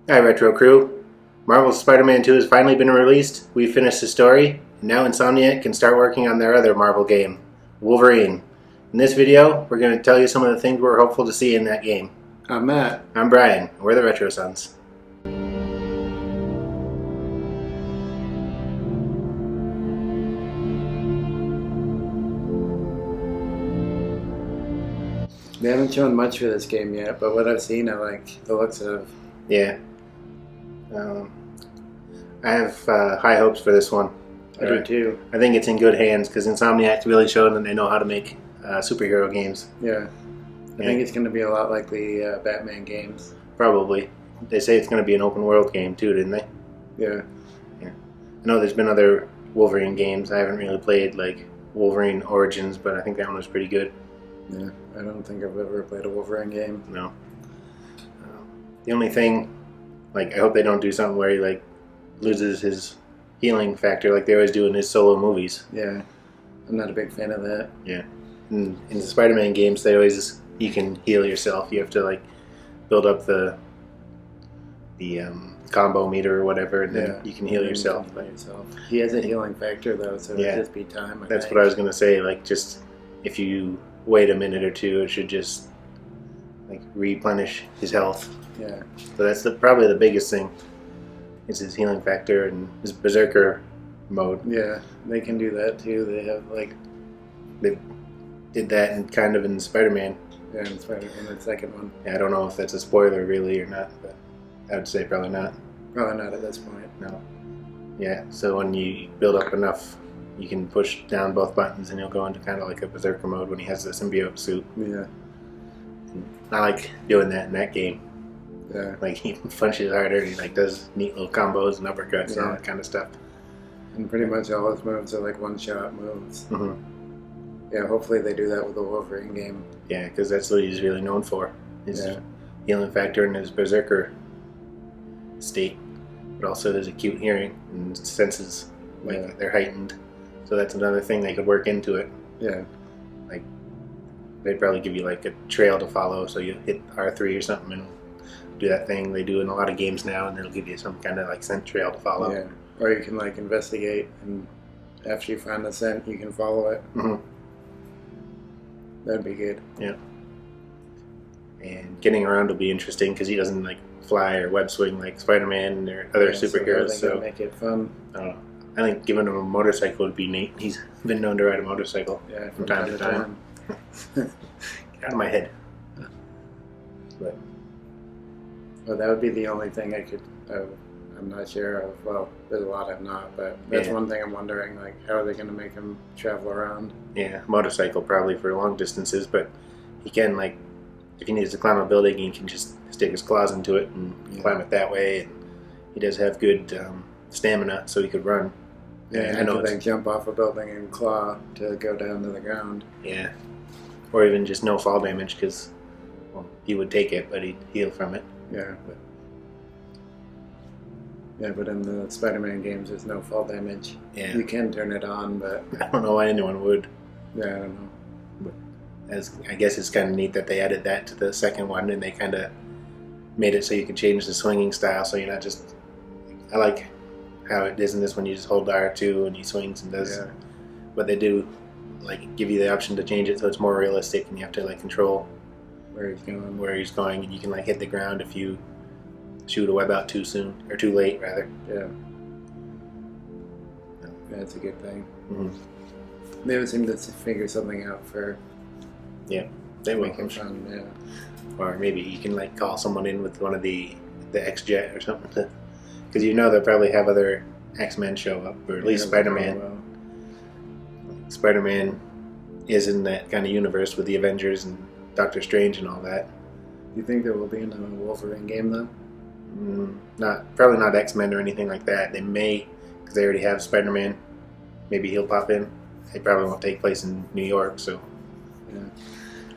Hi, Retro Crew. Marvel's Spider-Man 2 has finally been released. We finished the story, and now Insomniac can start working on their other Marvel game, Wolverine. In this video, we're going to tell you some of the things we're hopeful to see in that game. I'm Matt. I'm Brian. We're the Retro Sons. They haven't shown much for this game yet, but what I've seen, I like the looks of. Yeah. I have high hopes for this one. I do too. I think it's in good hands because Insomniac's really shown that they know how to make superhero games. Yeah. I think it's going to be a lot like the Batman games. Probably. They say it's going to be an open world game too, didn't they? Yeah. I know there's been other Wolverine games. I haven't really played like Wolverine Origins, but I think that one was pretty good. Yeah. I don't think I've ever played a Wolverine game. No. The only thing, like, I hope they don't do something where he like loses his healing factor like they always do in his solo movies. Yeah. I'm not a big fan of that. Yeah. In the Spider-Man games, they always you can heal yourself. You have to like build up the combo meter or whatever, and then you can heal yourself. He has a healing factor though, so it'll just be time. That's what I was gonna say. Like, just if you wait a minute or two, it should just like replenish his health. Yeah. So that's probably the biggest thing. Is his healing factor and his berserker mode. Yeah, they can do that too. They have like they did that in Spider-Man. Yeah, in the second one. Yeah, I don't know if that's a spoiler really or not, but I would say probably not. Probably not at this point. No. Yeah, so when you build up enough, you can push down both buttons and he'll go into kind of like a berserker mode when he has the symbiote suit. Yeah. And I like doing that in that game. Yeah. Like, he punches harder and he like does neat little combos and uppercuts and all that kind of stuff. And pretty much all his moves are like one-shot moves. Mm-hmm. Yeah, hopefully they do that with the Wolverine game. Yeah, because that's what he's really known for. His healing factor and his berserker state, but also his acute hearing and senses, like they're heightened. So that's another thing they could work into it. Yeah. Like, they'd probably give you like a trail to follow, so you hit R3 or something and do that thing they do in a lot of games now, and it'll give you some kind of like scent trail to follow. Yeah. Or you can like investigate, and after you find the scent, you can follow it. Mm-hmm. That'd be good. Yeah. And getting around will be interesting because he doesn't like fly or web swing like Spider-Man or other superheroes. So make it fun. I don't know. I think giving him a motorcycle would be neat. He's been known to ride a motorcycle from time to time. Get out of my head. But well, that would be the only thing I could. I'm not sure of. Well, there's a lot I'm not, but that's one thing I'm wondering. Like, how are they going to make him travel around? Yeah, motorcycle probably for long distances, but he can, like, if he needs to climb a building, he can just stick his claws into it and climb it that way. And he does have good stamina, so he could run. Yeah, I know. They jump off a building and claw to go down to the ground. Yeah, or even just no fall damage because he would take it, but he'd heal from it. Yeah. But in the Spider-Man games, there's no fall damage. Yeah. You can turn it on, but I don't know why anyone would. Yeah, I don't know. But I guess it's kind of neat that they added that to the second one, and they kind of made it so you can change the swinging style, so you're not just. I like how it is in this one. You just hold R2 and he swings and does. Yeah. But they do like give you the option to change it so it's more realistic, and you have to like control where he's going, and you can like hit the ground if you shoot a web out too soon or too late rather. Yeah, that's a good thing. Mm-hmm. They would seem to figure something out for. Yeah, they will. Make it fun. Yeah. Or maybe you can like call someone in with one of the X-Jet or something, because you know they'll probably have other X-Men show up, or at least Spider-Man. Well. Spider-Man is in that kind of universe with the Avengers and Doctor Strange and all that. Do you think there will be another Wolverine game though? Probably not X-Men or anything like that. They may, because they already have Spider-Man. Maybe he'll pop in. They probably won't take place in New York, so. Yeah.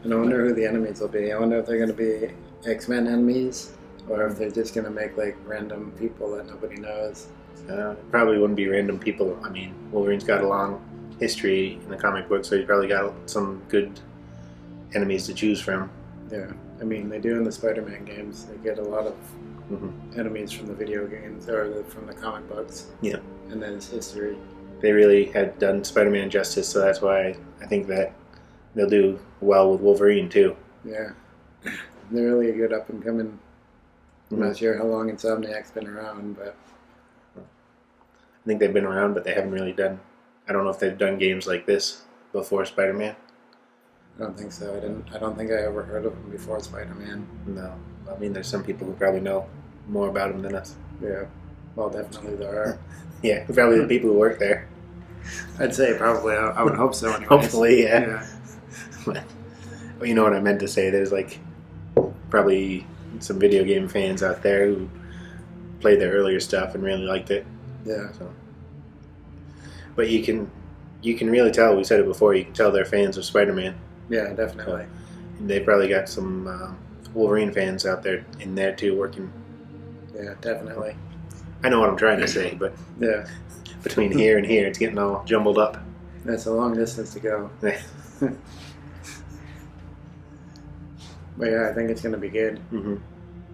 And I wonder who the enemies will be. I wonder if they're going to be X-Men enemies, or if they're just going to make like random people that nobody knows. Probably wouldn't be random people. I mean, Wolverine's got a long history in the comic book, so he's probably got some good enemies to choose from. Yeah, I mean, they do in the Spider-Man games. They get a lot of enemies from the video games or from the comic books. Yeah. And then his history. They really had done Spider-Man justice, so that's why I think that they'll do well with Wolverine too. Yeah. They're really a good up-and-coming. I'm not sure how long Insomniac's been around, but I think they've been around, but they haven't really done. I don't know if they've done games like this before Spider-Man. I don't think so. I don't think I ever heard of them before Spider-Man. No, I mean there's some people who probably know more about them than us. Yeah, well, definitely there are. Yeah, probably the people who work there. I'd say probably. I would hope so. Anyways. Hopefully, yeah. But, well, you know what I meant to say. There's like probably some video game fans out there who played their earlier stuff and really liked it. Yeah. So. But you can really tell. We said it before. You can tell they're fans of Spider-Man. Yeah, definitely. So, they probably got some Wolverine fans out there in there too working. Yeah, definitely. I know what I'm trying to say, but yeah, between here and here, it's getting all jumbled up. That's a long distance to go. But yeah, I think it's going to be good. Mm-hmm.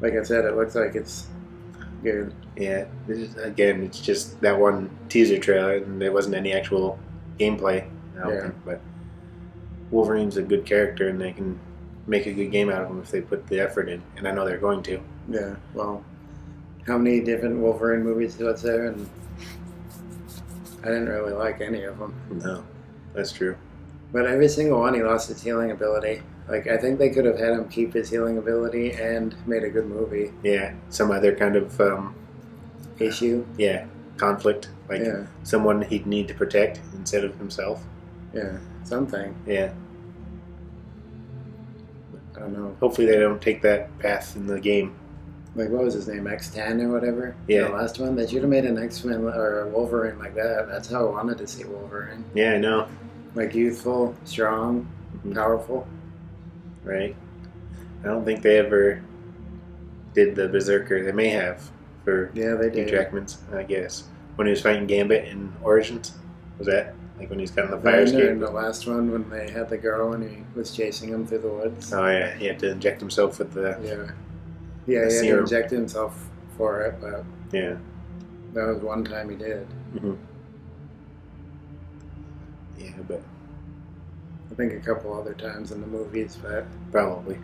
Like I said, it looks like it's good. Yeah, it's just that one teaser trailer, and there wasn't any actual gameplay. I don't think, but Wolverine's a good character, and they can make a good game out of him if they put the effort in, and I know they're going to. Yeah, well, how many different Wolverine movies was there? And I didn't really like any of them. No, that's true. But every single one, he lost his healing ability. Like, I think they could have had him keep his healing ability and made a good movie. Yeah, some other kind of issue. Yeah, conflict. Like someone he'd need to protect instead of himself. Yeah, something. Yeah. I don't know. Hopefully they don't take that path in the game. Like, what was his name? X-10 or whatever? Yeah. The last one? They should have made an X-Men or a Wolverine like that. That's how I wanted to see Wolverine. Yeah, I know. Like, youthful, strong, powerful. Right. I don't think they ever did the Berserker. They may have for they did. Jackman's, I guess. When he was fighting Gambit in Origins? Was that? Like when he's got in the fire escape? In the last one when they had the girl and he was chasing him through the woods. Oh, yeah. He had to inject himself with the he had serum. to inject himself for it, but yeah, that was one time he did. Mm-hmm. Yeah, but I think a couple other times in the movies, but probably.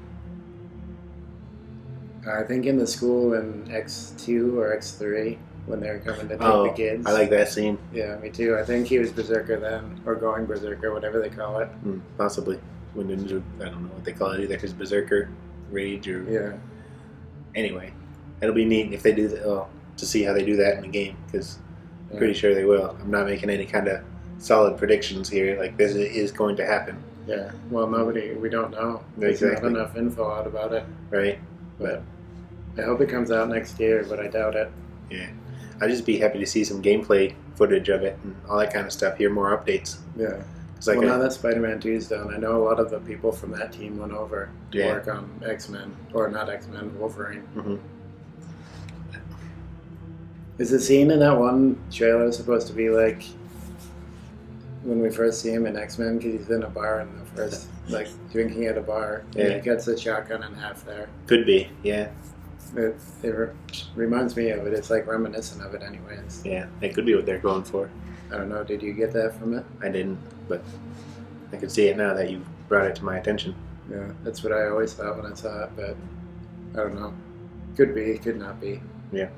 I think in the school in X2 or X3 when they were coming to take the kids. I like that scene. Yeah, me too. I think he was Berserker then, or going Berserker, whatever they call it. Possibly. I don't know what they call it either. His Berserker rage or Anyway, it'll be neat if they do that. To see how they do that in the game, because I'm pretty sure they will. I'm not making any kind of solid predictions here. Like this is going to happen. Yeah. Well, we don't know. There's not enough info out about it. Right. But I hope it comes out next year, but I doubt it. Yeah. I'd just be happy to see some gameplay footage of it and all that kind of stuff. Hear more updates. Yeah. Like now that Spider-Man 2's done, I know a lot of the people from that team went over to work on X-Men. Or not X-Men, Wolverine. Mm-hmm. Is the scene in that one trailer supposed to be like when we first see him in X-Men? Because he's in a bar in the first, like drinking at a bar. And he gets the shotgun in half there. Could be, yeah. It reminds me of it. It's like reminiscent of it anyways. Yeah, it could be what they're going for. I don't know. Did you get that from it? I didn't, but I can see it now that you brought it to my attention. Yeah, that's what I always thought when I saw it, but I don't know. Could be, could not be. Yeah.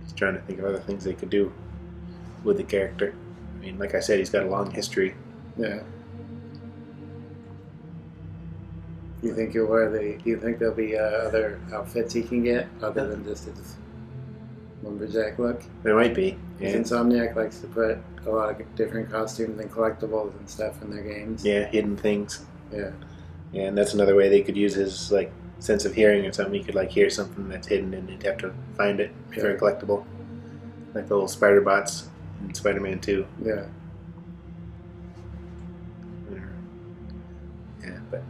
Just trying to think of other things they could do with the character. I mean, like I said, he's got a long history. Yeah. Do you think there'll be other outfits he can get other than just his lumberjack look? There might be. Yeah. Insomniac likes to put a lot of different costumes and collectibles and stuff in their games. Yeah, hidden things. Yeah. Yeah, and that's another way they could use his like sense of hearing or something. You could like hear something that's hidden and you'd have to find it for a collectible. Like the little spider bots in Spider-Man 2. Yeah. Yeah, but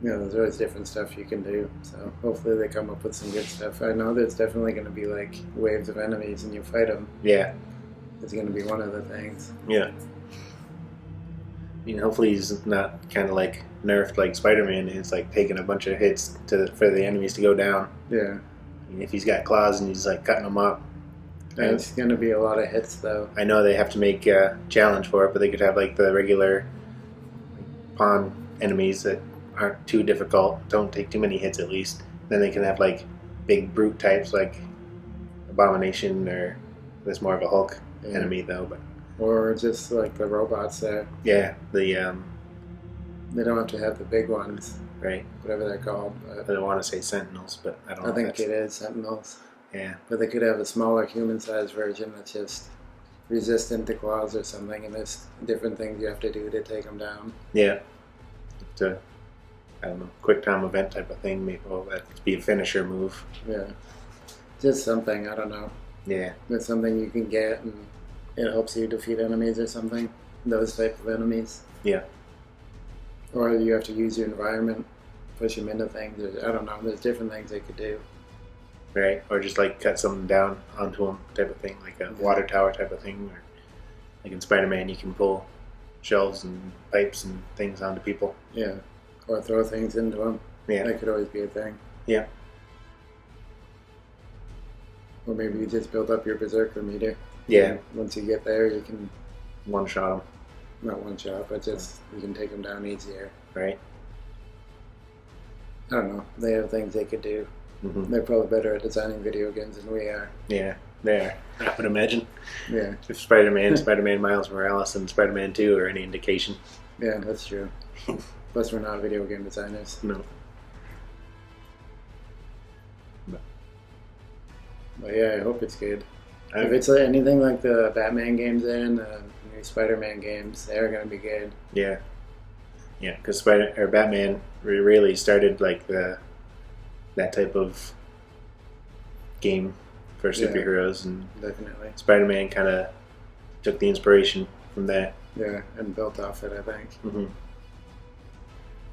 there's always different stuff you can do. So hopefully they come up with some good stuff. I know there's definitely going to be like waves of enemies and you fight them. Yeah. It's going to be one of the things. Yeah. hopefully he's not kind of like nerfed like Spider-Man is, like taking a bunch of hits for the enemies to go down. Yeah. If he's got claws and he's like cutting them up. It's going to be a lot of hits, though. I know they have to make a challenge for it, but they could have like the regular pawn enemies that aren't too difficult, don't take too many hits at least. Then they can have like big brute types like Abomination, or that's more of a Hulk enemy though. But or just like the robots there. Yeah, they don't have to have the big ones, right? Whatever they're called. I don't want to say Sentinels, but I don't know. I think it is Sentinels. Yeah. But they could have a smaller human-sized version that's just resistant to claws or something, and there's different things you have to do to take them down. Yeah. To, I don't know, quick time event type of thing. Maybe that'd be a finisher move. Yeah. Just something, I don't know. Yeah. It's something you can get, and it helps you defeat enemies or something. Those type of enemies. Yeah. Or you have to use your environment, push them into things. Or, I don't know. There's different things they could do. Right, or just like cut something down onto them type of thing, like a water tower type of thing. Or like in Spider-Man, you can pull shelves and pipes and things onto people. Yeah, or throw things into them. Yeah. That could always be a thing. Yeah. Or maybe you just build up your Berserker meter. Yeah. Once you get there, you can... one-shot them. Not one-shot, but just you can take them down easier. Right. I don't know. They have things they could do. Mm-hmm. They're probably better at designing video games than we are. Yeah, they are. I would imagine. Yeah. If Spider-Man Miles Morales, and Spider-Man 2 are any indication. Yeah, that's true. Plus, we're not video game designers. No. But yeah, I hope it's good. If it's anything like the Batman games and the new Spider-Man games, they're going to be good. Yeah. Yeah, because Batman really started like that type of game for superheroes, and definitely Spider-Man kind of took the inspiration from that. Yeah, and built off it, I think. Mm-hmm.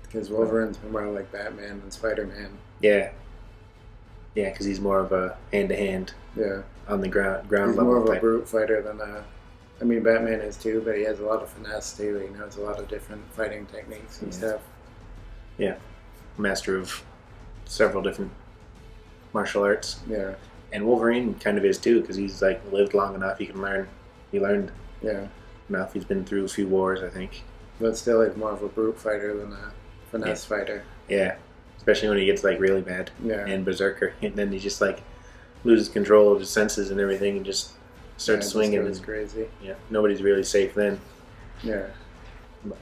Because Wolverine's more like Batman than Spider-Man. Yeah. Yeah, because he's more of a hand-to-hand. Yeah. On the ground he's level. He's more of a brute fighter than a... I mean, Batman is too, but he has a lot of finesse too. He knows a lot of different fighting techniques and stuff. Yeah. Master of several different martial arts. Yeah. And Wolverine kind of is too, because he's like lived long enough. He learned enough. He's been through a few wars, I think. But still, he's more of a brute fighter than a finesse fighter. Yeah. Especially when he gets like really bad. Yeah. And Berserker. And then he just like loses control of his senses and everything and just starts swinging. It's crazy. Yeah. Nobody's really safe then. Yeah. But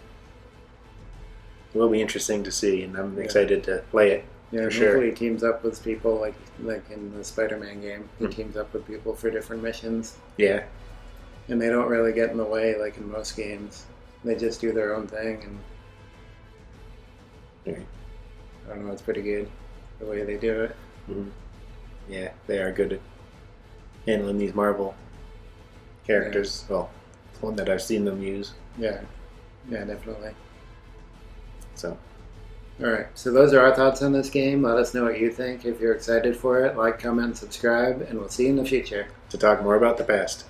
it will be interesting to see, and I'm excited to play it. Yeah, hopefully he teams up with people like in the Spider-Man game. He teams up with people for different missions. Yeah. And they don't really get in the way like in most games. They just do their own thing, and I don't know, it's pretty good the way they do it. Mm-hmm. Yeah, they are good at handling these Marvel characters. Yeah. Well, it's one that I've seen them use. Yeah, definitely. So. Alright, so those are our thoughts on this game. Let us know what you think. If you're excited for it, like, comment, subscribe, and we'll see you in the future. To talk more about the past.